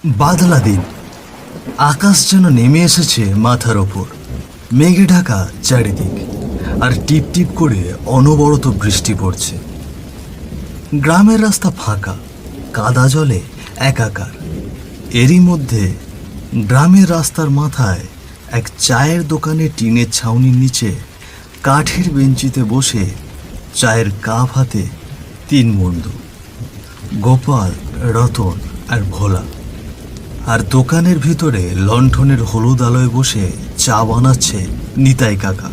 বাদলা দিন, আকাশ যেন নেমে এসেছে মাথার ওপর। মেঘে ঢাকা চারিদিক, আর টিপ টিপ করে অনবরত বৃষ্টি পড়ছে। গ্রামের রাস্তা ফাঁকা, কাদা জলে একাকার। এরই মধ্যে গ্রামের রাস্তার মাথায় এক চায়ের দোকানে টিনের ছাউনির নিচে কাঠের বেঞ্চিতে বসে চায়ের কাপ হাতে তিন বন্ধু, গোপাল, রতন আর ভোলা। আর দোকানের ভিতরে লণ্ঠনের হলুদ আলোয় বসে চা বানাচ্ছে নিতাই কাকা।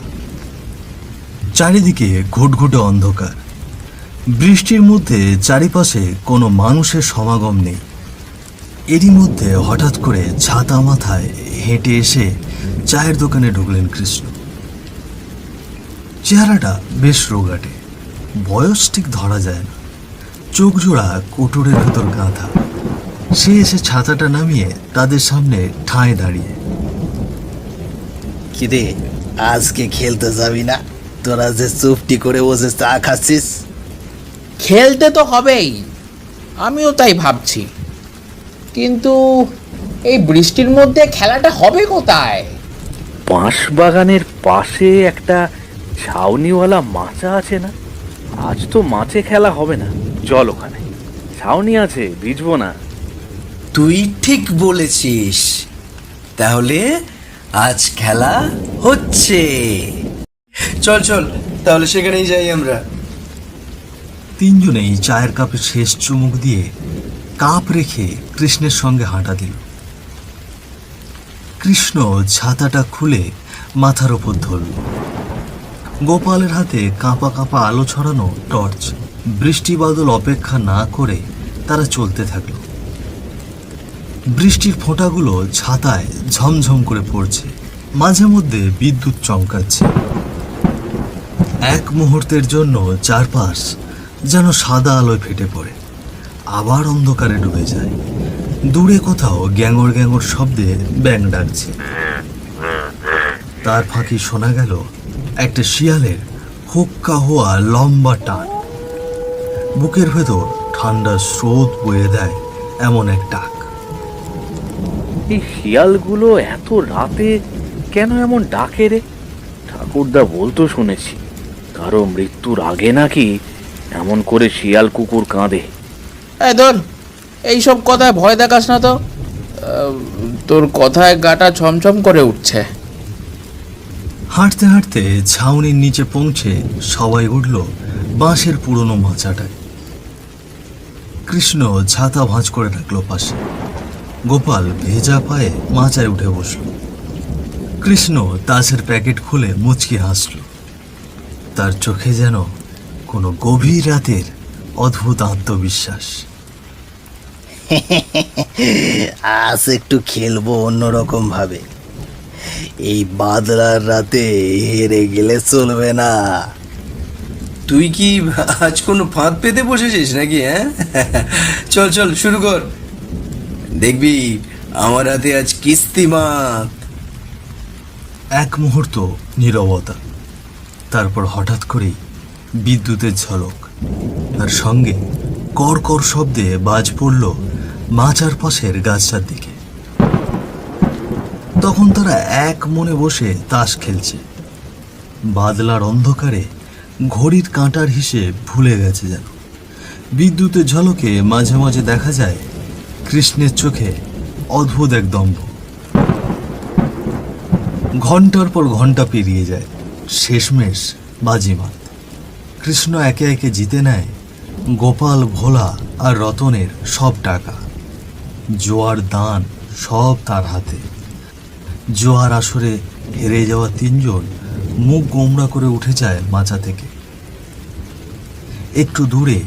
চারিদিকে ঘুটঘুটে অন্ধকার। বৃষ্টির মধ্যে চারিপাশে কোনো মানুষের সমাগম নেই। এরই মধ্যে হঠাৎ করে ছাতা মাথায় হেঁটে এসে চায়ের দোকানে ঢুকলেন কৃষ্ণ। চেহারাটা বেশ রোগাটে, বয়স ঠিক ধরা যায় না, চোখ জোড়া কোটরের ভেতর গাঁথা। সে এসে ছাতাটা নামিয়ে তাদের সামনে ঠাঁই দাঁড়িয়ে। কিরে, আজকে খেলতে যাবি না? তোরা যে চুপটি করে বসে চা খাচ্ছিস। খেলতে তো হবেই, আমিও তাই ভাবছি, কিন্তু এই বৃষ্টির মধ্যে খেলাটা হবে কোথায়? বাঁশবাগানের পাশে একটা ছাউনিওয়ালা মাচা আছে না? আজ তো মাঠে খেলা হবে না, চল ওখানে। ছাউনি আছে, ভিজবো না। তুই ঠিক বলেছিস, তাহলে আজ খেলা হচ্ছে। চল চল, তাহলে সেখানেই যাই আমরা। তিনজনেই চায়ের কাপে শেষ চুমুক দিয়ে কাপ রেখে কৃষ্ণের সঙ্গে হাঁটা দিল। কৃষ্ণ ছাতাটা খুলে মাথার ওপর ধরল। গোপালের হাতে কাঁপা কাঁপা আলো ছড়ানো টর্চ। বৃষ্টি বাদল অপেক্ষা না করে তারা চলতে থাকল। বৃষ্টির ফোঁটাগুলো ছাতায় ঝমঝম করে পড়ছে, মাঝে মধ্যে বিদ্যুৎ চমকাচ্ছে। এক মুহূর্তের জন্য চারপাশ যেন সাদা আলোয় ফেটে পড়ে, আবার অন্ধকারে ডুবে যায়। দূরে কোথাও গ্যাঙর গ্যাঙর শব্দে ব্যাঙ ডাকছে। তার ফাঁকি শোনা গেল একটা শিয়ালের হুক্কা হওয়া লম্বা টান। বুকের ভেতর ঠান্ডা স্রোত বয়ে দেয় এমন এক ডাক। এই শিয়ালগুলো এত রাতে কেন এমন ডাকে রে? ঠাকুরদা বলতো শুনেছি, কারো মৃত্যুর আগে নাকি এমন করে শিয়াল কুকুর কাঁদে। এই ধর, এইসব কথায় ভয় দেখাস না তো। তোর কথায় গাটা ছমছম করে উঠছে। হাঁটতে হাঁটতে ছাউনির নিচে পৌঁছে সবাই উঠল বাঁশের পুরনো মাচাটায়। কৃষ্ণ ছাতা ভাঁজ করে রাখলো পাশে। গোপাল ভেজা পায়ে মাচায় উঠে বসল। কৃষ্ণ তাসের প্যাকেট খুলে মুচকি হাসল। তার চোখে যেন কোনো গভীর রাতের অদ্ভুত আত্মবিশ্বাস। আজ একটু খেলবো অন্যরকম ভাবে। এই বাদলার রাতে হেরে গেলে চলবে না। তুই কি আজ কোনো ফাঁদ পেতে বসেছিস নাকি? হ্যাঁ, চল চল শুরু কর। দেখবি আমার হাতে আজ কিস্তিমাত। এক মুহূর্ত নীরবতা, তারপর হঠাৎ করেই বিদ্যুতের ঝলক, আর সঙ্গে কড়কড় শব্দে বাজ পড়ল মাচার পাশের গাছটার দিকে। তখন তারা এক মনে বসে তাস খেলছে। বাদলার অন্ধকারে ঘড়ির কাঁটার হিসেব ভুলে গেছে যেন। বিদ্যুতের ঝলকে মাঝে মাঝে দেখা যায় কৃষ্ণের চোখে অদ্ভুত এক দম্ভ। ঘন্টার পর ঘন্টা পেরিয়ে যায়, শেষমেশ বাজিমাত। কৃষ্ণ একে একে জিতে নেয় গোপাল, ভোলা আর রতনের সব টাকা। জোয়ার দান সব তার হাতে। জোয়ার আসরে হেরে যাওয়া তিনজন মুখ গোমড়া করে উঠে যায় মাচা থেকে। একটু দূরে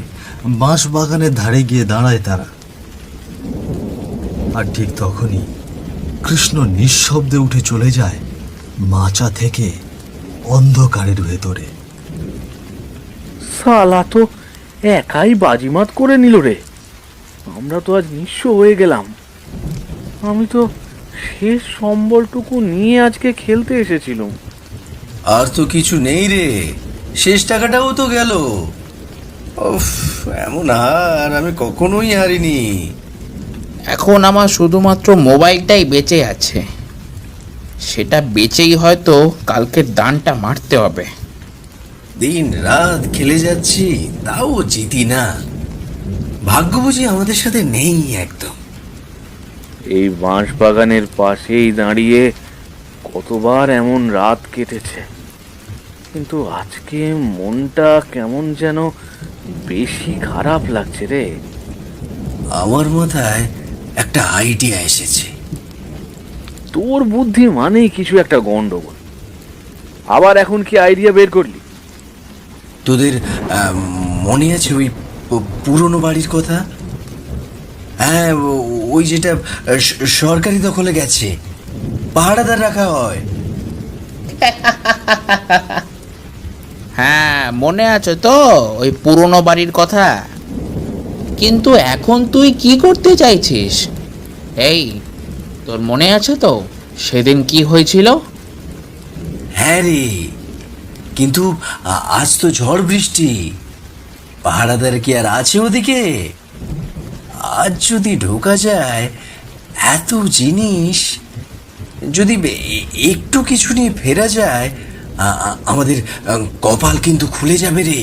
বাঁশ বাগানের ধারে গিয়ে দাঁড়ায় তারা। আর ঠিক তখনই কৃষ্ণ নিঃশব্দে উঠে চলে যায় মাচা থেকে অন্ধকারের ভেতরে। শালা তো একাই বাজিমাত করে নিল রে। আমরা তো আজ নিঃস্ব হয়ে গেলাম। আমি তো শেষ সম্বলটুকু নিয়ে আজকে খেলতে এসেছিলাম। আর তো কিছু নেই রে, শেষ টাকাটাও তো গেল। উফ, এমন হার আমি কখনোই হারিনি। এখন আমার শুধুমাত্র মোবাইলটাই বেঁচে আছে, সেটা বেচেই হয়তো কালকের দানটা মারতে হবে। দিন রাত খেলে যাচ্ছি, তাও জিতি না। ভাগ্য বুঝি আমাদের সাথে নেই একদম। এই বাঁশ বাগানের পাশেই দাঁড়িয়ে কতবার এমন রাত কেটেছে, কিন্তু আজকে মনটা কেমন যেন বেশি খারাপ লাগছে রে। আমার মাথায় একটা আইডিয়া এসেছে। তোর বুদ্ধি মানেই কিছু একটা গন্ডগোল। আবার এখন কি আইডিয়া বের করলি? তোদের মনে আছে ওই পুরনো বাড়ির কথা? হ্যাঁ, ওই যেটা সরকারি দখলে গেছে, পাহারাদার রাখা হয়। হ্যাঁ, মনে আছে তো ওই পুরনো বাড়ির কথা। কিন্তু এখন তুই কি করতে চাইছিস? এই, তোর মনে আছে তো সেদিন কি হয়েছিল? হ্যাঁ রে, কিন্তু আজ তো ঝড় বৃষ্টি, পাহারাদার কি আর আছে ওদিকে? আজ যদি ঢোকা যায়, এত জিনিস যদি একটু কিছু নিয়ে ফেরা যায়, আমাদের কপাল কিন্তু খুলে যাবে রে।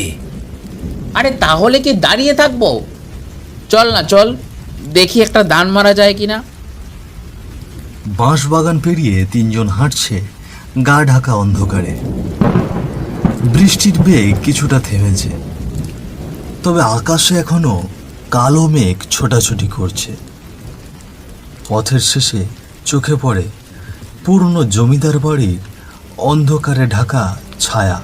আরে তাহলে কি দাঁড়িয়ে থাকবো? চল না, চল দেখি একটা দান মারা যায় কিনা। বাঁশ বাগান পেরিয়ে তিনজন হাঁটছে গা ঢাকা অন্ধকারে। বৃষ্টির বেগ কিছুটা থেমেছে, তবে আকাশে এখনো কালো মেঘ ছোটাছুটি করছে। পথের শেষে চোখে পড়ে পুরনো জমিদার বাড়ির অন্ধকারে ঢাকা ছায়া।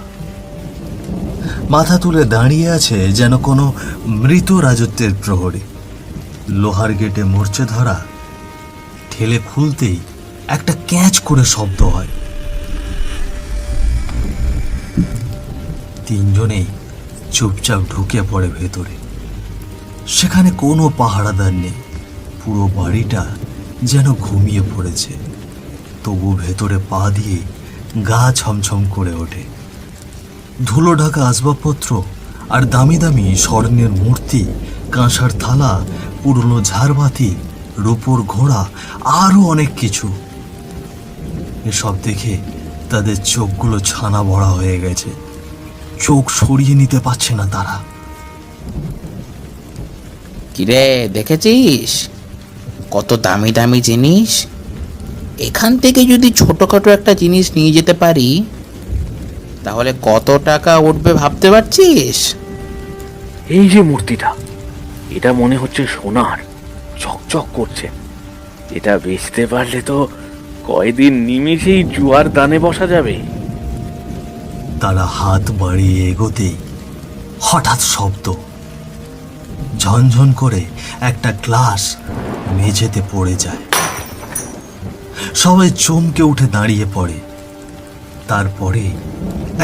মাথা তুলে দাঁড়িয়ে আছে যেন কোনো মৃত রাজত্বের প্রহরী। লোহার গেটে মরচে ধরা, ঠেলে খুলতেই একটা ক্যাচ করে শব্দ হয়। তিনজনেই চুপচাপ ঢুকে পড়ে ভেতরে। সেখানে কোনো পাহারাদার নেই, পুরো বাড়িটা যেন ঘুমিয়ে পড়েছে। তবু ভেতরে পা দিয়ে গা ছমছম করে ওঠে। ধুলো ঢাকা আসবাবপত্র আর দামি দামি স্বর্ণের মূর্তি, কাঁসার থালা, পুরনো ঝাড়বাতি, রূপোর ঘোড়া, আরও অনেক কিছু। এসব দেখে তাদের চোখগুলো ছানা বড়া হয়ে গেছে। চোখ সরিয়ে নিতে পারছে না তারা। কিরে, দেখেছিস কত দামি দামি জিনিস? এখান থেকে যদি ছোটখাটো একটা জিনিস নিয়ে যেতে পারি, তাহলে কত টাকা উঠবে ভাবতে পারছিস? এই যে মূর্তিটা, এটা মনে হচ্ছে সোনার, চকচক করছে। এটা বেচতে পারলে তো কয়দিন নিমেষেই জুয়ার দানে বসা যাবে। তারা হাত বাড়িয়ে এগোতেই হঠাৎ শব্দ। ঝনঝন করে একটা গ্লাস মেঝেতে পড়ে যায়। সবাই চমকে উঠে দাঁড়িয়ে পড়ে। তারপরে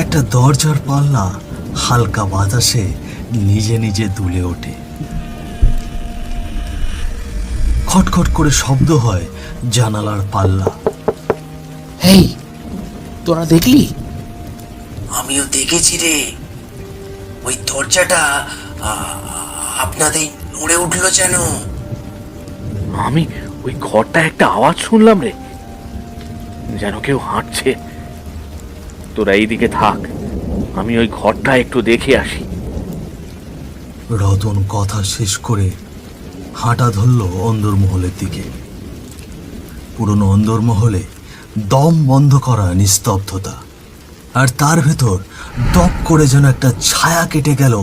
একটা দরজার পাল্লা হালকা বাতাসে নিজে নিজে দুলে ওঠে। খটখট করে শব্দ হয় জানালার পাল্লা। হেই, তোরা দেখলি? আমিও দেখেছি রে, ওই দরজাটা আপনাদের নড়ে উঠলো যেন। আমি ওই ঘরটা একটা আওয়াজ শুনলাম রে, যেন কেউ হাঁটছে। তোরা এইদিকে থাক, আমি ওই ঘরটা একটু দেখে আসি। রতন কথা শেষ করে হাঁটা ধরল অন্দরমহলের দিকে। পুরনো অন্দরমহলে দম বন্ধ করা নিস্তব্ধতা, আর তার ভেতর দপ করে যেন একটা ছায়া কেটে গেল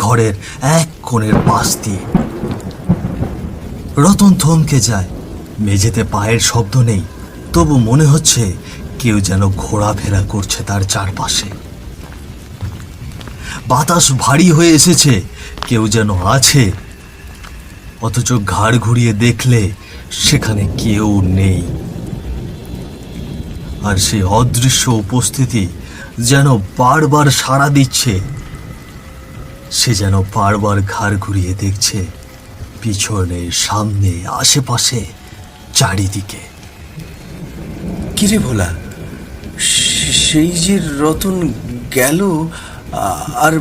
ঘরের এক কোণের পাশ দিয়ে। রতন থমকে যায়। মেঝেতে পায়ের শব্দ নেই, তবু মনে হচ্ছে কেউ যেন ঘোরাফেরা করছে তার চারপাশে। বাতাস ভারী হয়ে এসেছে, কেউ যেন আছে, অথচ ঘাড় ঘুরিয়ে দেখলে সেখানে কেউ নেই। আর সেই অদৃশ্য উপস্থিতি যেন বারবার সাড়া দিচ্ছে। সে যেন বারবার ঘাড় ঘুরিয়ে দেখছে পিছনে, সামনে, আশেপাশে, চারিদিকে। কিরে ভোলা, সেই যে রতন গেল আর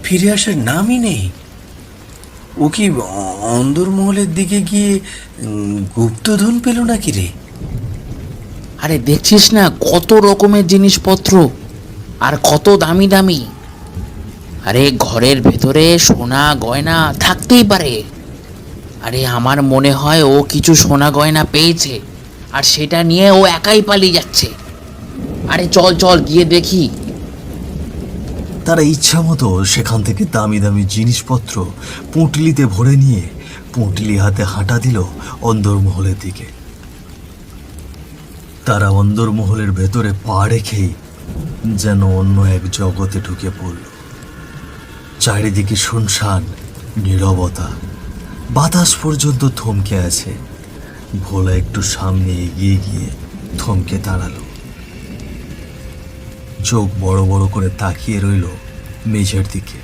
ফিরে আসার নামই নেই। ও কি অন্দরমহলের দিকে গিয়ে গুপ্তধন পেল নাকি রে? আরে দেখছিস না কত রকমের জিনিসপত্র, আর কত দামি দামি। আরে ঘরের ভেতরে সোনা গয়না থাকতেই পারে। আরে আমার মনে হয় ও কিছু সোনা গয়না পেয়েছে, আর সেটা নিয়ে ও একাই পালিয়ে যাচ্ছে। আরে চল চল গিয়ে দেখি। তারা ইচ্ছা মতো সেখান থেকে দামি দামি জিনিসপত্র পুঁটলিতে ভরে নিয়ে পুঁটলি হাতে হাঁটা দিল অন্দরমহলের দিকে। তারা অন্দরমহলের ভেতরে পা রেখেই যেন অন্য এক জগতে ঢুকে পড়ল। চারিদিকে শুনশান নীরবতা, বাতাস পর্যন্ত থমকে আছে। ভোলা একটু সামনে এগিয়ে গিয়ে থমকে দাঁড়ালো, চোখ বড় বড় করে তাকিয়ে রইল মেঝের দিকে।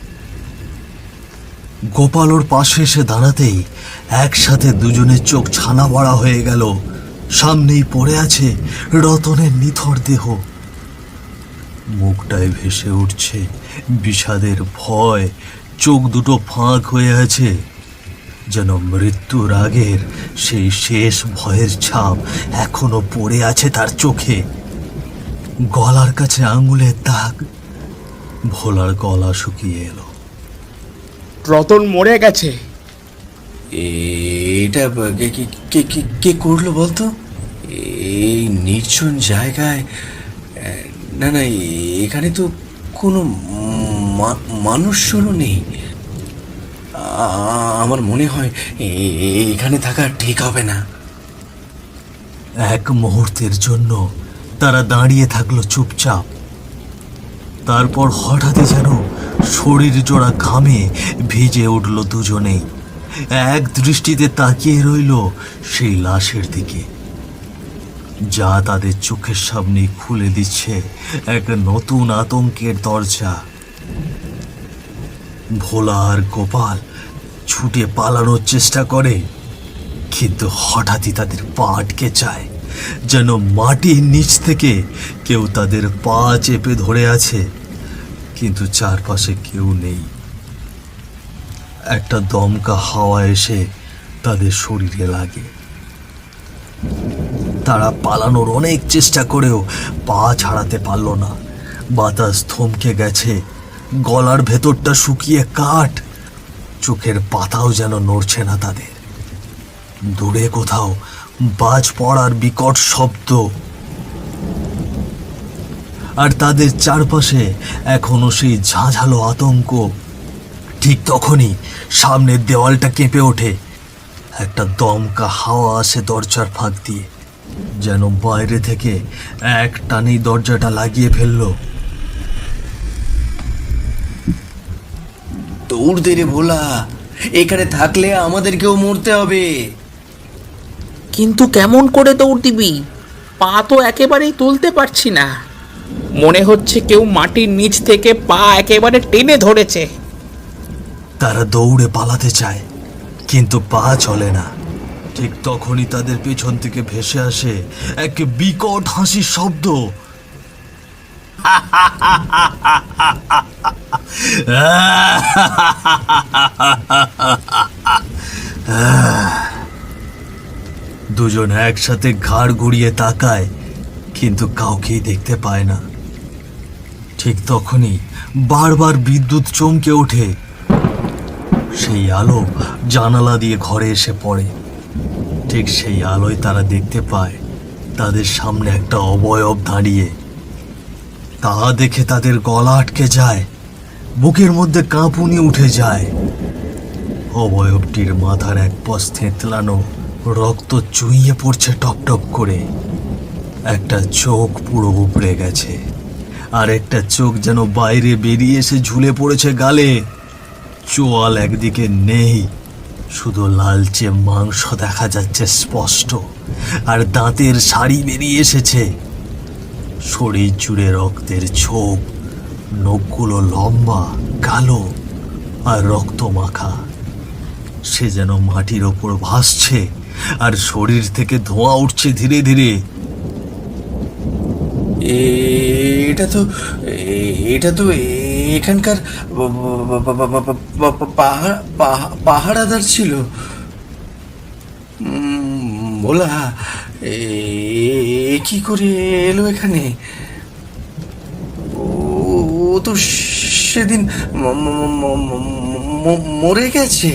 গোপাল ওর পাশে এসে দাঁড়াতেই একসাথে দুজনের চোখ ছানা বড়া হয়ে গেল। সামনেই পড়ে আছে রতনের নিথর দেহ। মুখটায় ভেসে উঠছে বিষাদের ভয়, চোখ দুটো ফাঁক হয়ে আছে, যেন মৃত্যুর আগের সেই শেষ ভয়ের ছাপ এখনো পড়ে আছে তার চোখে। গলার কাছে আঙুলের দাগ। ভোলার গলা শুকিয়ে এলো। রতন মরে গেছে। এটা কে করলো বলতো? এই নির্জন জায়গায়? না না, এখানে তো কোনো মানুষজনও নেই। আমার মনে হয় এখানে থাকা ঠিক হবে না। এক মুহূর্তের জন্য তারা দাঁড়িয়ে থাকলো চুপচাপ। তারপর হঠাৎই যেন শরীর জোড়া ঘামে ভিজে উঠল দুজনেই। এক দৃষ্টিতে তাকিয়ে রইল সেই লাশের দিকে, যা তাদের চোখের সামনে খুলে দিচ্ছে এক নতুন আতঙ্কের দরজা। ভোলা আর গোপাল ছুটে পালানোর চেষ্টা করে, কিন্তু হঠাৎই তাদের পা আটকে যায়, যেন মাটির নিচ থেকে কেউ তাদের পা চেপে ধরে আছে, কিন্তু চারপাশে কেউ নেই। একটা দমকা হাওয়া এসে তাদের শরীরে লাগে। তারা পালানোর অনেক চেষ্টা করেও পা ছাড়াতে পারল না। বাতাস থমকে গেছে, গলার ভেতরটা শুকিয়ে কাঠ, চোখের পাতাও যেন নড়ছে না তাদের। দূরে কোথাও বাজ পড়ার বিকট শব্দ, আর তাদের চারপাশে এখনো সেই ঝাঁঝালো আতঙ্ক। ঠিক তখনই সামনের দেওয়ালটা কেঁপে ওঠে। একটা দমকা হাওয়া আসে দরজার ফাঁক দিয়ে, যেন বাইরে থেকে এক টানেই দরজাটা লাগিয়ে ফেললো। দৌড় দে রে ভোলা, এখানে থাকলে আমাদেরকেও মরতে হবে। কিন্তু কেমন করে দৌড় দিবি? পা তো একেবারেই তুলতে পারছি না। মনে হচ্ছে কেউ মাটির নিচ থেকে পা একেবারে টেনে ধরেছে। তারা দৌড়ে পালাতে চায়, কিন্তু পা চলে না। ঠিক তখনই তাদের পেছন থেকে ভেসে আসে এক বিকট হাসির শব্দ। দুজন একসাথে ঘাড় ঘুরিয়ে তাকায়, কিন্তু কাউকেই দেখতে পায় না। ঠিক তখনই বারবার বিদ্যুৎ চমকে ওঠে। সেই আলো জানালা দিয়ে ঘরে এসে পড়ে। ঠিক সেই আলোয় তারা দেখতে পায় তাদের সামনে একটা অবয়ব দাঁড়িয়ে। তা দেখে তাদের গলা আটকে যায়, বুকের মধ্যে কাঁপুনি উঠে যায়। অবয়বটির মাথার এক পাশ থেঁতলানো, রক্ত চুইয়ে পড়ছে টপ টপ করে। একটা চোখ পুরো উপড়ে গেছে, আর একটা চোখ যেন বাইরে বেরিয়ে এসে ঝুলে পড়েছে গালে। চোয়াল একদিকে নেই, শুধু লালচে মাংস দেখা যাচ্ছে স্পষ্ট, আর দাঁতের সারি বেরিয়ে এসেছে। শরীর জুড়ে রক্তের ছোপ, নখগুলো লম্বা, কালো আর রক্ত মাখা। সে যেন মাটির ওপর ভাসছে, আর শরীর থেকে ধোঁয়া উঠছে ধীরে ধীরে। এটা তো এখানকার পাহারাদার ছিল। ভোলা কি করে এলো এখানে? ও তো সেদিন মরে গেছে।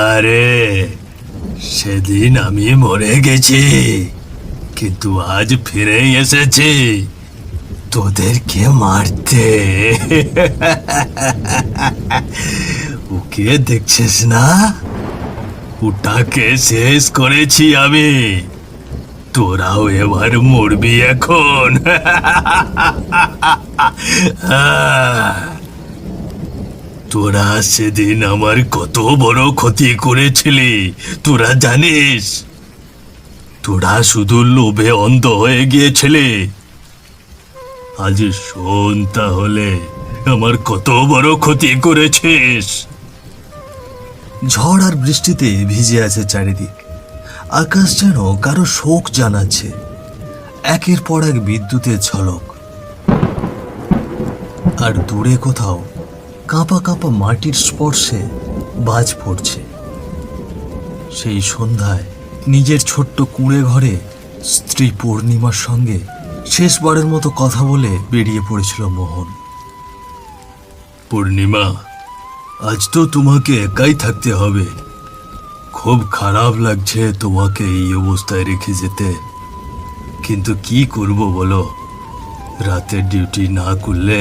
আরে সেদিন আমি মরে গেছি, কিন্তু আজ ফিরে এসেছি তোদেরকে মারতে। ওকে দেখছিস না? ওটাকে শেষ করেছি আমি। তোরাও এবার মরবি এখন। তোরা সেদিন আমার কত বড় ক্ষতি করেছিলি তোরা জানিস? তোরা শুধু লোভে অন্ধ হয়ে গিয়েছিলি। আজ শোন তাহলে আমার কত বড় ক্ষতি করেছিস। ঝড় আর বৃষ্টিতে ভিজে আছে চারিদিক। আকাশ যেন কারো শোক জানাচ্ছে। একের পর এক বিদ্যুতের ঝলক, আর দূরে কোথাও কাঁপা কাঁপা মাটির স্পর্শে বাজ পড়ছে। সেই সন্ধ্যায় নিজের ছোট্ট কুঁড়ে ঘরে স্ত্রী পূর্ণিমার সঙ্গে শেষবারের মতো কথা বলে বেরিয়ে পড়েছিল মোহন। পূর্ণিমা, আজ তো তোমাকে একাই থাকতে হবে। খুব খারাপ লাগছে তোমাকে এই অবস্থায় রেখে যেতে, কিন্তু কি করব বলো? রাতের ডিউটি না করলে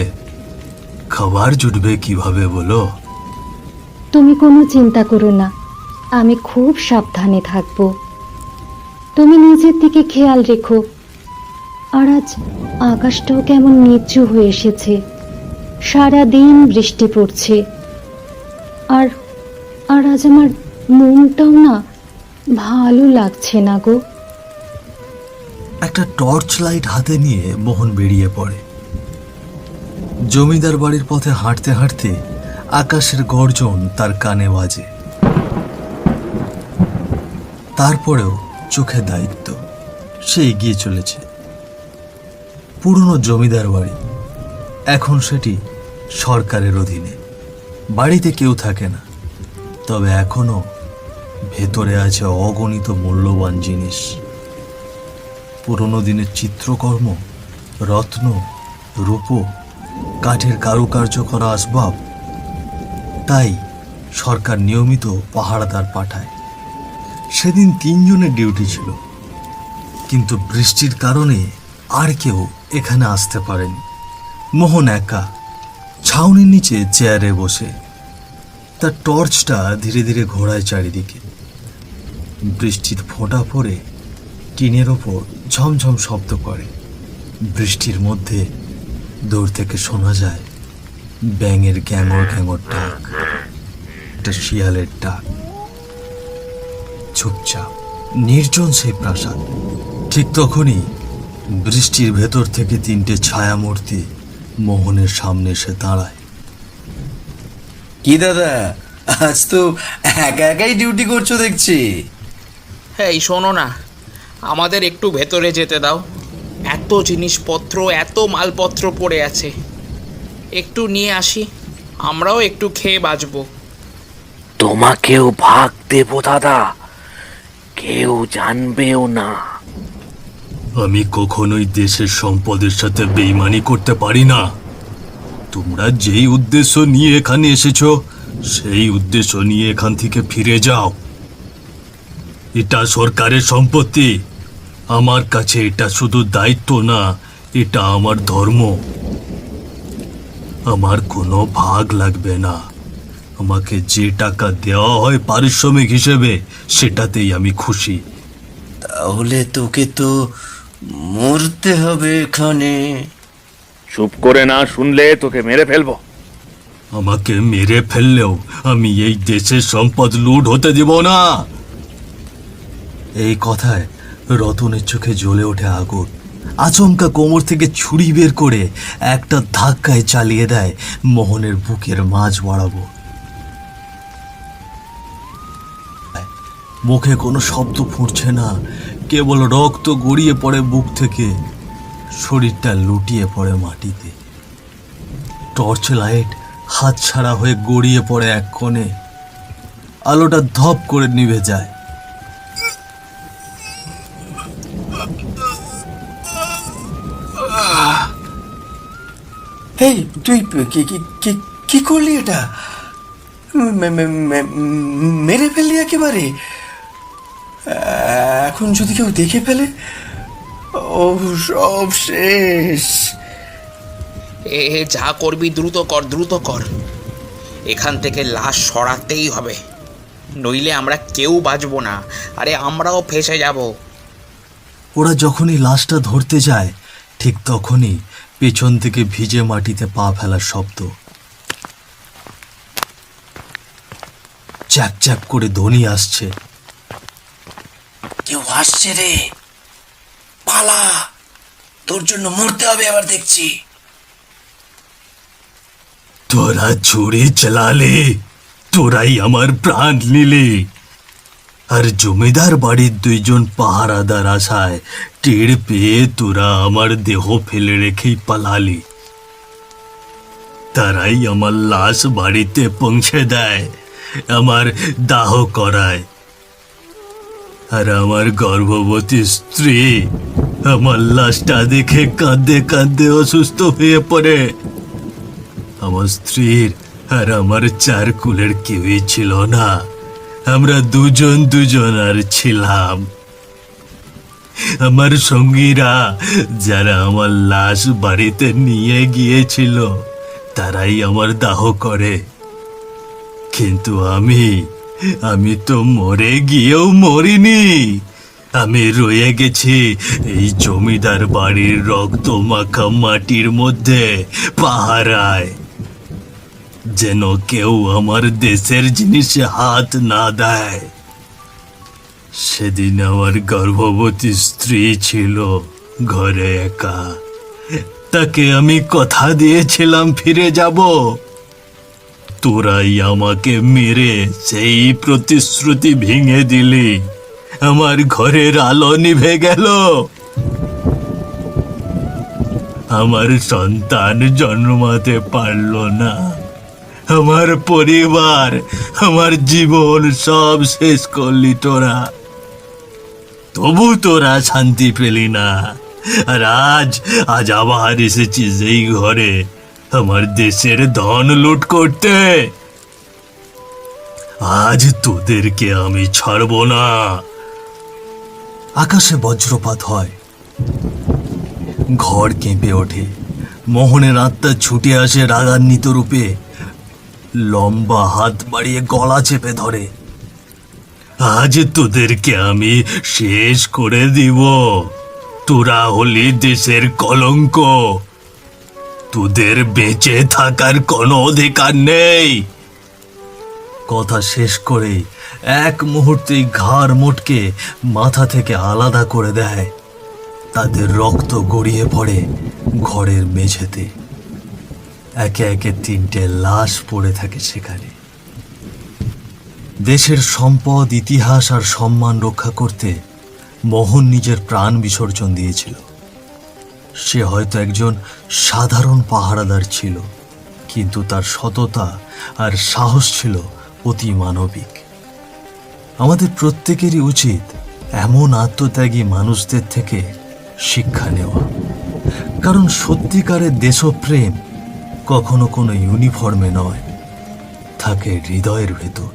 খাবার জুটবে কিভাবে বলো? তুমি কোনো চিন্তা করো না, আমি খুব সাবধানে থাকব। তুমি নিজের দিকে খেয়াল রেখো। আর আজ আকাশটাও কেমন নিচু হয়ে এসেছে, সারাদিন বৃষ্টি পড়ছে। আর আর আজ আমার মনটাও না ভালো লাগছে না গো। একটা টর্চ লাইট হাতে নিয়ে মোহন বেরিয়ে পড়ে। জমিদার বাড়ির পথে হাঁটতে হাঁটতে আকাশের গর্জন তার কানে বাজে। তারপরেও চোখে দায়িত্ব, সে এগিয়ে চলেছে। পুরনো জমিদার বাড়ি, এখন সেটি সরকারের অধীনে। বাড়িতে কেউ থাকে না, তবে এখনো ভেতরে আছে অগণিত মূল্যবান জিনিস। পুরনো দিনের চিত্রকর্ম, রত্ন, রূপো, কাঠের কারুকার্য করা আসবাব। তাই সরকার নিয়মিত পাহারাদার পাঠায়। সেদিন 3 জনের ডিউটি ছিল, কিন্তু বৃষ্টির কারণে আর কেউ এখানে আসতে পারেনি। মোহন একা ছাউনির নিচে চেয়ারে বসে, তার টর্চটা ধীরে ধীরে ঘোরায় চারিদিকে। বৃষ্টির ফোঁটা পড়ে টিনের ওপর ঝমঝম শব্দ করে। বৃষ্টির মধ্যে দূর থেকে শোনা যায় ব্যাঙের গ্যাঙর গ্যাঙর ডাক, একটা শিয়ালের ডাক। চুপচাপ নির্জন সেই প্রাসাদ। ঠিক তখনই বৃষ্টির ভেতর থেকে 3টে ছায়ামূর্তি মোহনের সামনে এসে দাঁড়ায়। কি দাদা, আজ তো একা একাই ডিউটি করছো দেখছি। এই শোনো না, আমাদের একটু ভেতরে যেতে দাও। এত জিনিসপত্র, এত মালপত্র পড়ে আছে, একটু নিয়ে আসি, আমরাও একটু খেয়ে বাঁচবো। তোমাকেও ভাগ দেব দাদা, কেউ জানবেও না। আমি কখনোই দেশের সম্পদের সাথে বেইমানি করতে পারি না। তোমরা যেই উদ্দেশ্য নিয়ে এখানে এসেছো, সেই উদ্দেশ্য নিয়ে এখান থেকে ফিরে যাও। এটা সরকারের সম্পত্তি। আমার কাছে এটা শুধু দায়িত্ব না, এটা আমার ধর্ম। আমার কোনো ভাগ লাগবে না। আমাকে যে টাকা দেওয়া হয় পারিশ্রমিক হিসেবে, সেটাতেই আমি খুশি। তাহলে তোকে তো মরতে হবে এখানে। চুপ করে না শুনলে তোকে মেরে ফেলবো। আমাকে মেরে ফেললেও আমি এই দেশের সম্পদ লুট হতে দেব না। এই কথায় রতনের চোখে জ্বলে ওঠে আগুন। আচমকা কোমর থেকে ছুরি বের করে একটা ধাক্কায় চালিয়ে দেয় মোহনের বুকের মাঝ বরাবর। মুখে কোনো শব্দ ফুটছে না, কেবল রক্ত গড়িয়ে পড়ে বুক থেকে, শরীরটা লুটিয়ে পড়ে মাটিতে। টর্চ লাইট হাতছাড়া হয়ে গড়িয়ে পড়ে এক কোণে, আলোটা ধপ করে নিভে যায়। এই তুই কি করলি এটা? মেরে ফেললি একেবারে? এখন যদি কেউ দেখে ফেলে, ও সব শেষ। যা করবি দ্রুত কর, দ্রুত কর। এখান থেকে লাশ সরাতেই হবে, নইলে আমরা কেউ বাঁচবো না। আরে আমরাও ফেঁসে যাব। ওরা যখনই লাশটা ধরতে যায়, ঠিক তখনই পেছন থেকে ভিজে মাটিতে পা ফেলার শব্দ। চ্যাপ চ্যাপ করে ধ্বনি আসছে। কেউ আসছে রে, পালা, তোর জন্য মরতে হবে আবার দেখছি। তোরা ছুরি চালালে, তোরাই আমার প্রাণ নিলে। আর জমিদার বাড়ির 2 জন পাহারাদার আশায় টের পেয়ে তোরা আমার দেহ ফেলে রেখেই পালালি। তারাই আমার লাশ বাড়িতে পৌঁছে দেয়, আমার দাহ করায়। আর আমার গর্ভবতী স্ত্রী আমার লাশটা দেখে কাঁদতে কাঁদতে অসুস্থ হয়ে পড়ে। আমার স্ত্রীর আর আমার 4 কুলের কেউই ছিল না, আমরা দুজন আর ছিলাম। আমার সঙ্গীরা যারা আমার লাশ বাড়িতে নিয়ে গিয়েছিল, তারাই আমার দাহ করে। কিন্তু আমি তো মরে গিয়েও মরিনি। আমি রয়ে গেছি এই জমিদার বাড়ির রক্ত মাখা মাটির মধ্যে পাহারায়, যেন কেউ আমার দেশের জিনিসে হাত না দেয়। সেদিন আমার গর্ভবতী স্ত্রী ছিল ঘরে একা, তাকে আমি কথা দিয়েছিলাম ফিরে যাব। তোরাই আমাকে মেরে সেই প্রতিশ্রুতি ভেঙে দিলি, আমার ঘরের আলো নিভে গেল। আমার সন্তান জন্মাতে পারল না, আমার পরিবার, আমার জীবন সব শেষ করলি তোরা। তবু তোরা শান্তি পেলি না। আর আজ আবার এসেছিস এই ঘরে আমার দেশের ধন লুট করতে। আজ তোদেরকে আমি ছাড়ব না। আকাশে বজ্রপাত হয়, ঘর কেঁপে ওঠে। মোহনের আত্মা ছুটে আসে রাগান্বিত রূপে, লম্বা হাত বাড়িয়ে গলা চেপে ধরে। আজ তোদেরকে আমি শেষ করে দিব। তোরা হলি দেশের কলঙ্ক, তোদের বেঁচে থাকার কোনো অধিকার নেই। কথা শেষ করে এক মুহূর্তেই ঘাড় মোটকে মাথা থেকে আলাদা করে দেয়। তাদের রক্ত গড়িয়ে পড়ে ঘরের মেঝেতে। একে একে 3টে লাশ পড়ে থাকে সেখানে। দেশের সম্পদ, ইতিহাস আর সম্মান রক্ষা করতে মোহন নিজের প্রাণ বিসর্জন দিয়েছিল। সে হয়তো একজন সাধারণ পাহারাদার ছিল, কিন্তু তার সততা আর সাহস ছিল অতি মানবিক। আমাদের প্রত্যেকেরই উচিত এমন আত্মত্যাগী মানুষদের থেকে শিক্ষা নেওয়া, কারণ সত্যিকারের দেশপ্রেম কখনো কোনো ইউনিফর্মে নয়, থাকে হৃদয়ের ভেতর।